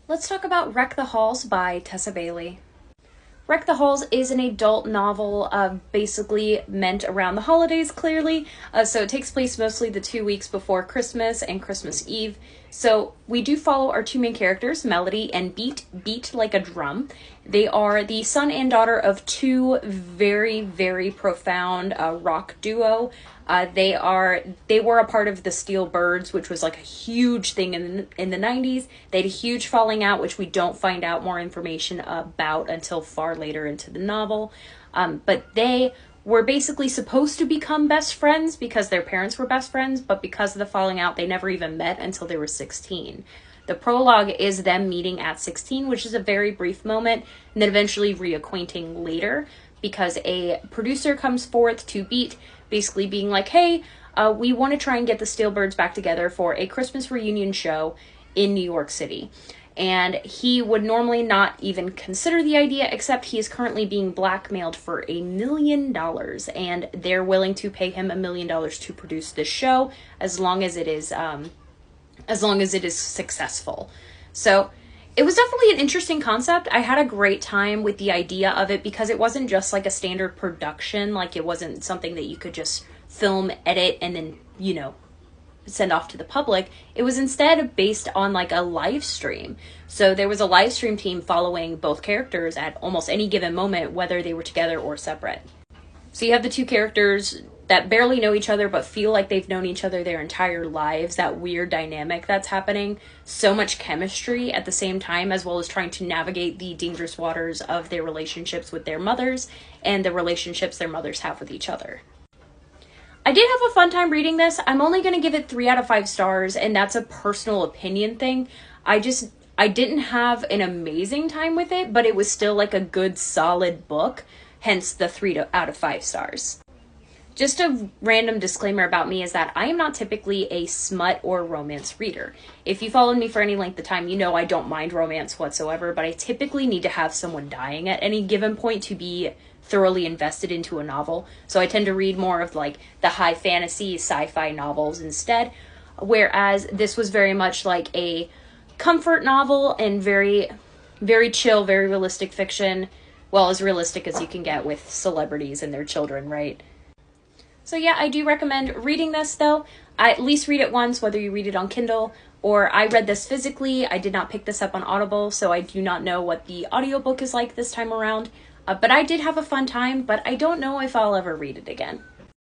Let's talk about Wreck the Halls by Tessa Bailey. Wreck the Halls is an adult novel, basically meant around the holidays, clearly. So it takes place mostly the 2 weeks before Christmas and Christmas Eve. So we do follow our two main characters, Melody and Beat like a drum. They are the son and daughter of two very, very profound rock duo. They were a part of the Steel Birds, which was like a huge thing in the 90s. They had a huge falling out, which we don't find out more information about until far later into the novel. But they were basically supposed to become best friends because their parents were best friends, but because of the falling out, they never even met until they were 16. The prologue is them meeting at 16, which is a very brief moment, and then eventually reacquainting later because a producer comes forth to Beat, basically being like, hey, we want to try and get the Steelbirds back together for a Christmas reunion show in New York City. And he would normally not even consider the idea, except he is currently being blackmailed for $1 million, and they're willing to pay him $1 million to produce this show as long as it is successful. So it was definitely an interesting concept. I had a great time with the idea of it because it wasn't just like a standard production. Like, it wasn't something that you could just film, edit, and then, send off to the public. It was instead based on like a live stream. So there was a live stream team following both characters at almost any given moment, whether they were together or separate. So you have the two characters that barely know each other but feel like they've known each other their entire lives, that weird dynamic that's happening, so much chemistry at the same time, as well as trying to navigate the dangerous waters of their relationships with their mothers and the relationships their mothers have with each other. I did have a fun time reading this. I'm only going to give it 3 out of 5 stars, and that's a personal opinion thing. I didn't have an amazing time with it, but it was still like a good solid book, hence the 3 out of 5 stars. Just a random disclaimer about me is that I am not typically a smut or romance reader. If you followed me for any length of time, you know I don't mind romance whatsoever, but I typically need to have someone dying at any given point to be thoroughly invested into a novel. So I tend to read more of like the high fantasy sci-fi novels instead, whereas this was very much like a comfort novel and very, very chill, very realistic fiction. Well, as realistic as you can get with celebrities and their children, right? So yeah, I do recommend reading this though. I at least read it once, whether you read it on Kindle or I read this physically. I did not pick this up on Audible, so I do not know what the audiobook is like this time around. But I did have a fun time, but I don't know if I'll ever read it again.